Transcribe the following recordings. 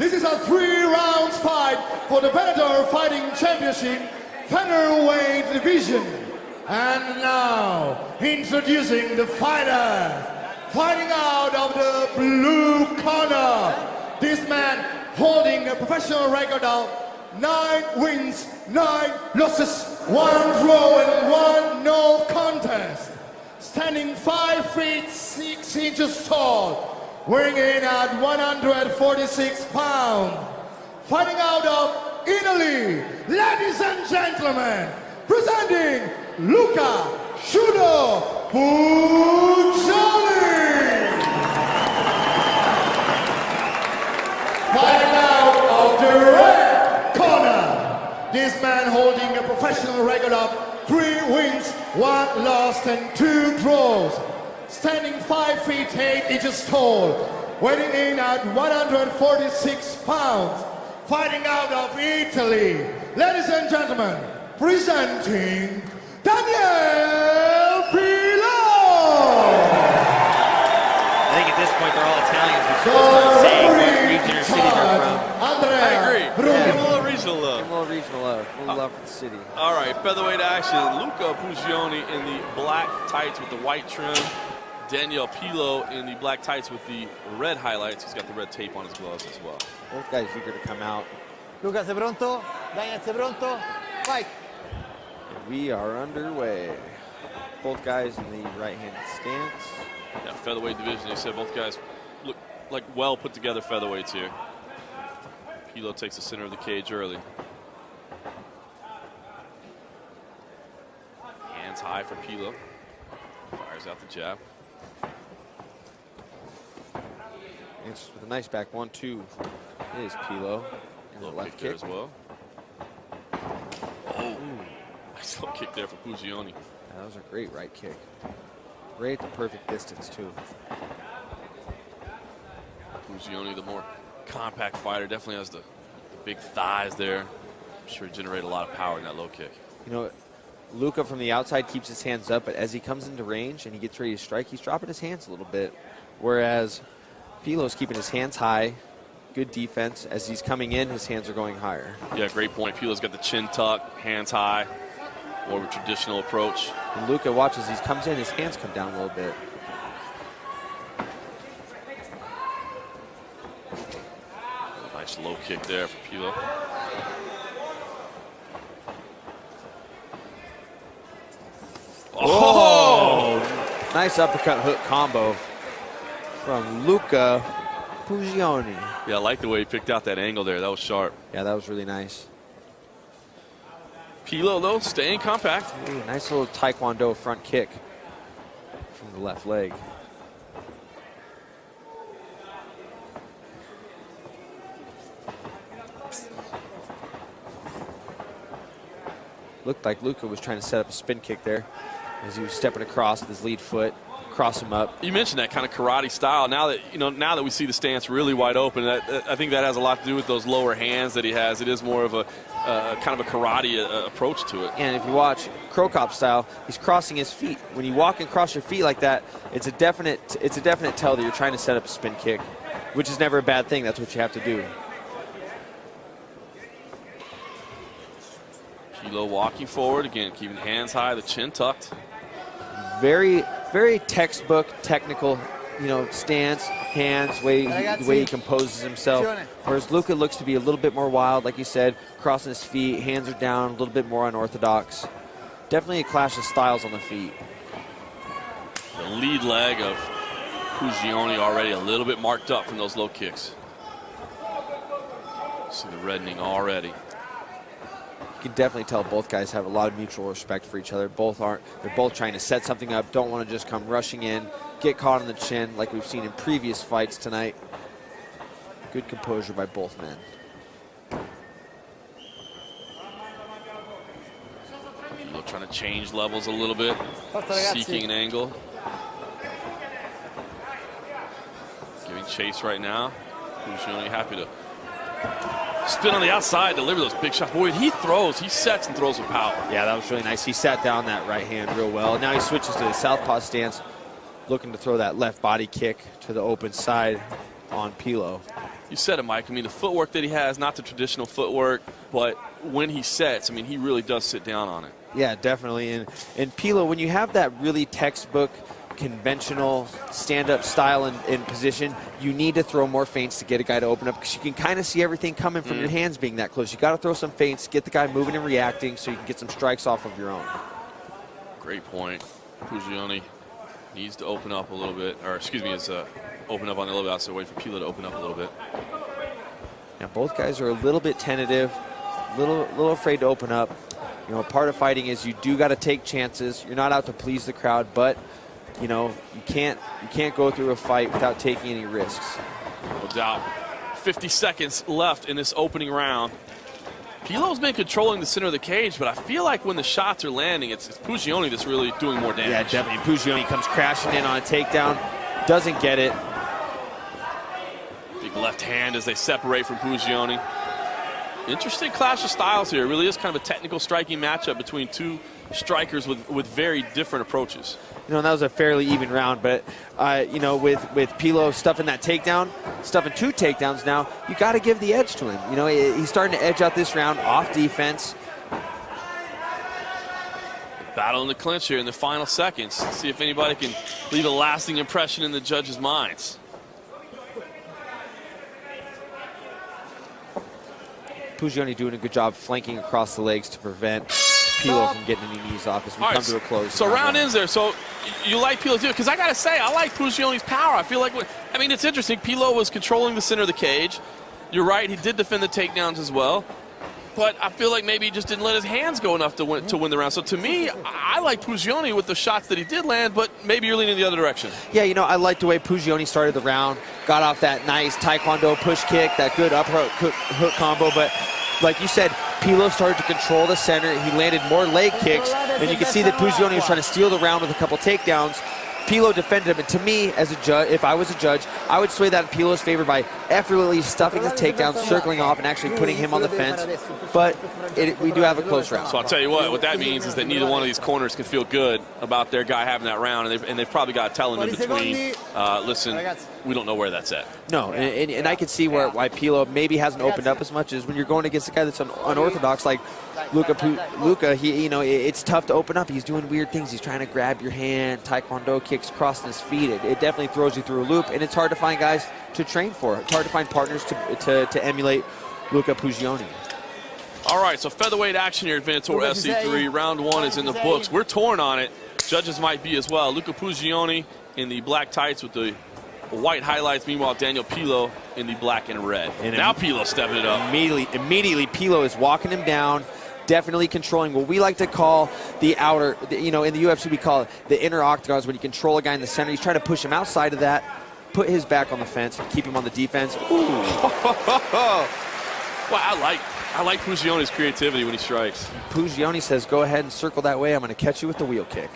This is a 3-round fight for the Venator Fighting Championship featherweight division. And now, introducing the fighters. Fighting out of the blue corner. This man holding a professional record of 9 wins, 9 losses, 1 draw and 1 no contest. Standing 5 feet 6 inches tall. Weighing in at 146 pounds. Fighting out of Italy, ladies and gentlemen, presenting Luca Puggioni. Fighting out of the red corner, this man holding a professional record of 3 wins, 1 loss and 2 draws. Standing 5 feet 8 inches tall, weighing in at 146 pounds, fighting out of Italy. Ladies and gentlemen, presenting Danyel Pilò. I think at this point they're all Italians. We're supposed to say what region or city they're from. I agree. Give them a little regional love. Give them a little regional love. A little love for the city. All right, featherweight action. Luca Puggioni in the black tights with the white trim. Danyel Pilò in the black tights with the red highlights. He's got the red tape on his gloves as well. Both guys eager to come out. Luca, sei pronto? Daniel, sei pronto? Fight! We are underway. Both guys in the right-handed stance. Yeah, featherweight division. They said both guys look like well put together featherweights here. Pilò takes the center of the cage early. Hands high for Pilò. Fires out the jab. Answers with a nice back 1-2. It is Pilò. And the left kick as well. Oh, nice little kick there for Puggioni. That was a great right kick. Right at the perfect distance, too. Puggioni, the more compact fighter, definitely has the big thighs there. I'm sure he generated a lot of power in that low kick. You know, Luca from the outside keeps his hands up, but as he comes into range and he gets ready to strike, he's dropping his hands a little bit. Whereas Pilò's keeping his hands high. Good defense. As he's coming in, his hands are going higher. Yeah, great point. Pilò's got the chin tuck, hands high. More of a traditional approach. And Luca watches, he comes in, his hands come down a little bit. Nice low kick there for Pilò. Oh! Nice uppercut hook combo from Luca Puggioni. Yeah, I like the way he picked out that angle there. That was sharp. Yeah, that was really nice. Pilò, though, staying compact. Ooh, nice little taekwondo front kick from the left leg. Looked like Luca was trying to set up a spin kick there as he was stepping across with his lead foot, cross him up. You mentioned that kind of karate style. Now that now that we see the stance really wide open, I think that has a lot to do with those lower hands that he has. It is more of a kind of a karate approach to it. And if you watch Crow Cop style, he's crossing his feet. When you walk and cross your feet like that, it's a definite tell that you're trying to set up a spin kick, which is never a bad thing. That's what you have to do. Pilò walking forward again, keeping hands high, the chin tucked. Very, very textbook, technical, stance, hands, the way he composes himself. Whereas Luca looks to be a little bit more wild, like you said, crossing his feet, hands are down, a little bit more unorthodox. Definitely a clash of styles on the feet. The lead leg of Puggioni already a little bit marked up from those low kicks. See the reddening already. You can definitely tell both guys have a lot of mutual respect for each other. They're both trying to set something up, don't want to just come rushing in, get caught on the chin like we've seen in previous fights tonight. Good composure by both men. Pilò trying to change levels a little bit, seeking an angle. Giving chase right now. Puggioni happy to spin on the outside, deliver those big shots. Boy, he sets and throws with power. Yeah, that was really nice. He sat down that right hand real well. Now he switches to the southpaw stance, looking to throw that left body kick to the open side. on Pilò. You said it, Mike. I mean, the footwork that he has, not the traditional footwork, but when he sets, I mean, he really does sit down on it. Yeah, definitely. And Pilò, when you have that really textbook, conventional stand-up style and position, you need to throw more feints to get a guy to open up, because you can kind of see everything coming from your hands being that close. You got to throw some feints, get the guy moving and reacting so you can get some strikes off of your own. Great point. Puggioni needs to open up a little bit, or excuse me, is open up on the little bit, so wait for Pilò to open up a little bit. Now both guys are a little bit tentative, little afraid to open up. You know, part of fighting is you do got to take chances. You're not out to please the crowd, but you know, you can't go through a fight without taking any risks. No doubt. 50 seconds left in this opening round. Pilò's been controlling the center of the cage, but I feel like when the shots are landing, it's Puggioni that's really doing more damage. Yeah, definitely. Puggioni comes crashing in on a takedown, doesn't get it. Big left hand as they separate from Puggioni. Interesting clash of styles here. It really is kind of a technical striking matchup between two strikers with very different approaches. You know, and that was a fairly even round, but you know, with Pilò stuffing that takedown, stuffing 2 takedowns now, you got to give the edge to him. You know, he's starting to edge out this round off defense. Battle in the clinch here in the final seconds. See if anybody can leave a lasting impression in the judges' minds. Puggioni doing a good job flanking across the legs to prevent Pilò from getting any knees off as we come to a close. So round ends there. So you like Pilò too? Because I got to say, I like Puggioni's power. I feel like, I mean, it's interesting. Pilò was controlling the center of the cage. You're right. He did defend the takedowns as well. But I feel like maybe he just didn't let his hands go enough to win the round. So to me, I like Puggioni with the shots that he did land, but maybe you're leaning the other direction. Yeah, you know, I like the way Puggioni started the round, got off that nice taekwondo push kick, that good up hook combo, but like you said, Pilò started to control the center. He landed more leg kicks, and you can see that Puggioni was trying to steal the round with a couple takedowns. Pilò defended him, and to me, as a judge, if I was a judge, I would sway that in Pilò's favor by effortlessly stuffing his takedowns, circling off, and actually putting him on the fence. But we do have a close round. So I'll tell you what that means is that neither one of these corners can feel good about their guy having that round, and they've probably got to tell him in between, listen, we don't know where that's at. No, and I can see why Pilò maybe hasn't opened up as much as when you're going against a guy that's unorthodox like Luca. He, you know, it's tough to open up. He's doing weird things. He's trying to grab your hand, taekwondo kicks, crossing his feet. It definitely throws you through a loop, and it's hard to find guys to train for. It's hard to find partners to emulate Luca Puggioni. All right, so featherweight action here at Venator SC3. Round 1 is in the books. We're torn on it. Judges might be as well. Luca Puggioni in the black tights with the white highlights. Meanwhile, Danyel Pilò in the black and red. And now Pilò stepping it up. Immediately, Pilò is walking him down, definitely controlling what we like to call the outer, you know, in the UFC we call it the inner octagons, when you control a guy in the center. He's trying to push him outside of that, put his back on the fence, keep him on the defense. Ooh. Well, I like Puggioni's creativity when he strikes. Puggioni says, go ahead and circle that way. I'm going to catch you with the wheel kick.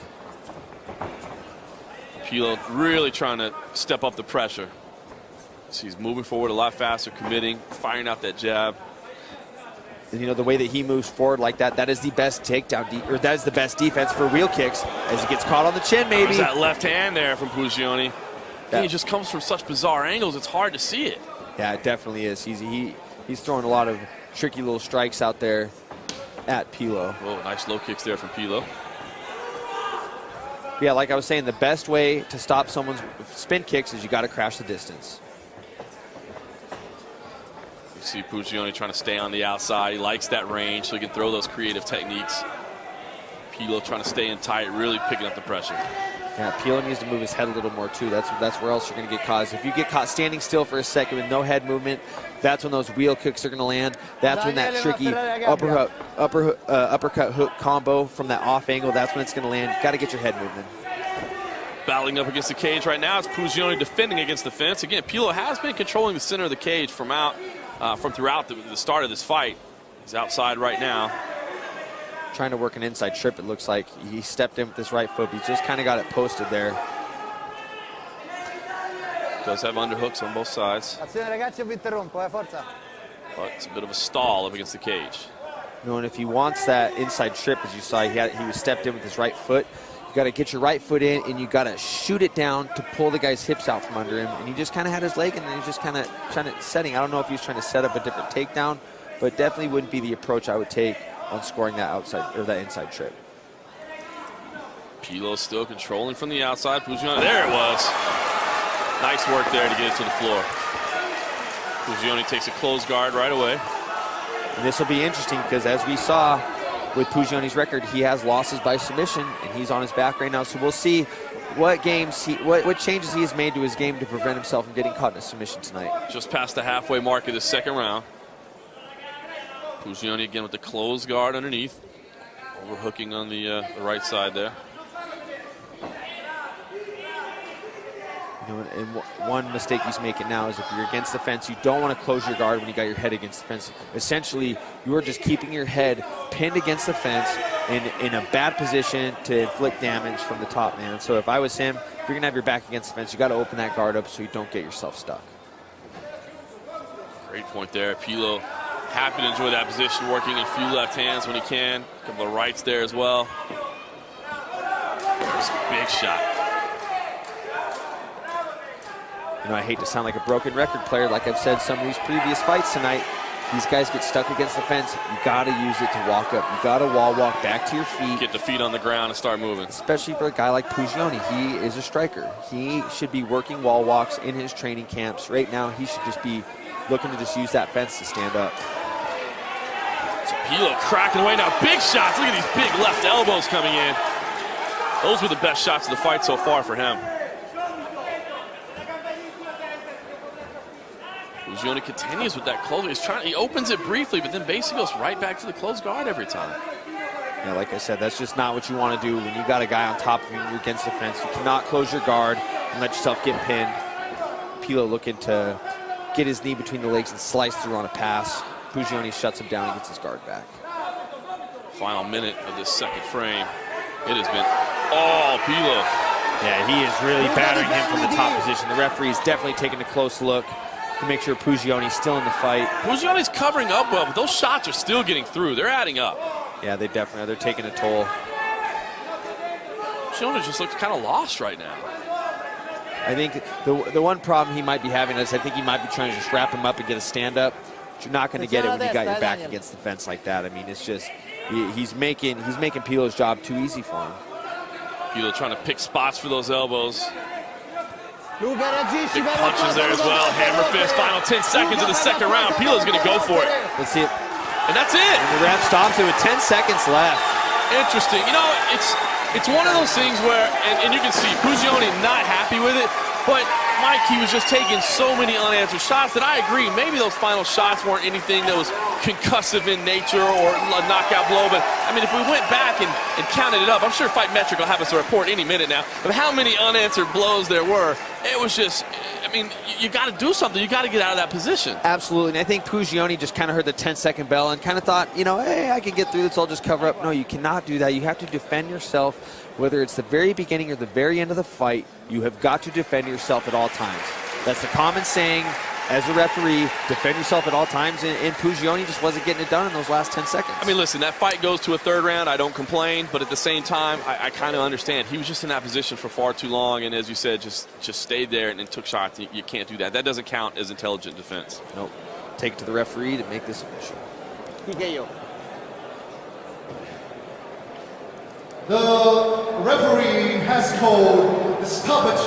Pilò really trying to step up the pressure. So he's moving forward a lot faster, committing, firing out that jab. And you know, the way that he moves forward like that, that is the best takedown, or that is the best defense for wheel kicks, as he gets caught on the chin maybe. There's that left hand there from Puggioni. He just comes from such bizarre angles, it's hard to see it. Yeah, it definitely is. He's throwing a lot of tricky little strikes out there at Pilò. Oh, nice low kicks there from Pilò. Yeah, like I was saying, the best way to stop someone's spin kicks is you got to crash the distance. You see Puggioni trying to stay on the outside. He likes that range so he can throw those creative techniques. Pilò trying to stay in tight, really picking up the pressure. Yeah, Pilò needs to move his head a little more too. That's where else you're going to get caught. If you get caught standing still for a second with no head movement, that's when those wheel kicks are going to land. That's when that tricky uppercut hook combo from that off angle, that's when it's going to land. Got to get your head moving. Battling up against the cage right now. It's Puggioni defending against the fence. Again, Pilò has been controlling the center of the cage from throughout the start of this fight. He's outside right now. Trying to work an inside trip, it looks like. He stepped in with his right foot. He just kind of got it posted there. Does have underhooks on both sides. But it's a bit of a stall up against the cage. You know, and if he wants that inside trip, as you saw, he was stepped in with his right foot. You got to get your right foot in, and you got to shoot it down to pull the guy's hips out from under him. And he just kind of had his leg, and then he's just kind of trying to setting. I don't know if he was trying to set up a different takedown, but definitely wouldn't be the approach I would take on scoring that outside or that inside trip. Pilò still controlling from the outside. Puggioni, there it was. Nice work there to get it to the floor. Puggioni takes a closed guard right away. And this will be interesting because, as we saw with Puggioni's record, he has losses by submission, and he's on his back right now. So we'll see what changes he has made to his game to prevent himself from getting caught in a submission tonight. Just past the halfway mark of the second round. Puggioni again with the closed guard underneath. Overhooking on the right side there. You know, and one mistake he's making now is if you're against the fence, you don't want to close your guard when you got your head against the fence. Essentially, you are just keeping your head pinned against the fence in a bad position to inflict damage from the top man. So if I was him, if you're going to have your back against the fence, you got to open that guard up so you don't get yourself stuck. Great point there. Pilò happy to enjoy that position, working in a few left hands when he can. A couple of rights there as well. There's a big shot. You know, I hate to sound like a broken record player. Like I've said some of these previous fights tonight, these guys get stuck against the fence. You got to use it to walk up. You got to wall walk back to your feet. Get the feet on the ground and start moving. Especially for a guy like Puggioni. He is a striker. He should be working wall walks in his training camps. Right now, he should just be looking to just use that fence to stand up. So Pilò cracking away now. Big shots. Look at these big left elbows coming in. Those were the best shots of the fight so far for him. Puggioni continues with that close. He opens it briefly, but then basically goes right back to the closed guard every time. Yeah, like I said, that's just not what you want to do when you got a guy on top of you and you're against the fence. You cannot close your guard and let yourself get pinned. Pilò looking to get his knee between the legs and slice through on a pass. Puggioni shuts him down and gets his guard back. Final minute of this second frame. It has been all Pilò. Yeah, he is really battering him from the top position. The referee is definitely taking a close look to make sure Puggioni's still in the fight. Puggioni's covering up well, but those shots are still getting through. They're adding up. Yeah, they definitely are. They're taking a toll. Puggioni just looks kind of lost right now. I think the one problem he might be having is I think he might be trying to just wrap him up and get a stand-up. But you're not going to get it when you got your back against the fence like that. I mean, it's just he's making Pilò's job too easy for him. Pilò trying to pick spots for those elbows. Luca, big punches there as well. Hammer fist. Final 10 seconds of the second round. Pilò's going to go for it. Let's see it. And that's it. And the ref stops it with 10 seconds left. Interesting. You know, it's one of those things where, and you can see Puggioni not happy with it, but Mike, he was just taking so many unanswered shots that I agree. Maybe those final shots weren't anything that was concussive in nature or a knockout blow, but I mean, if we went back and counted it up, I'm sure Fight Metric will have us a report any minute now of how many unanswered blows there were. It was just, I mean, you got to do something. You got to get out of that position. Absolutely, and I think Puggioni just kind of heard the 10-second bell and kind of thought, you know, hey, I can get through this, I'll just cover up. No, you cannot do that. You have to defend yourself, whether it's the very beginning or the very end of the fight. You have got to defend yourself at all times. That's the common saying as a referee, defend yourself at all times, and Puggioni just wasn't getting it done in those last 10 seconds. I mean, listen, that fight goes to a third round. I don't complain, but at the same time, I kind of understand. He was just in that position for far too long, and as you said, just stayed there and took shots. You can't do that. That doesn't count as intelligent defense. Nope. Take it to the referee to make this official. The referee has called the stoppage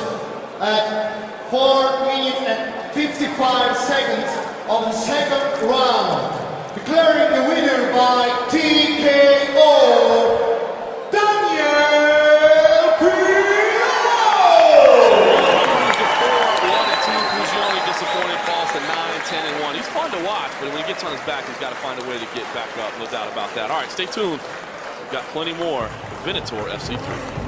at 4 minutes and 55 seconds of the second round, declaring the winner by TKO, Danyel Pilò! 1-2, Puggioni disappointed, falls to 9-10-1. He's fun to watch, but when he gets on his back, he's got to find a way to get back up. No doubt about that. All right, stay tuned. We've got plenty more. Venator FC3.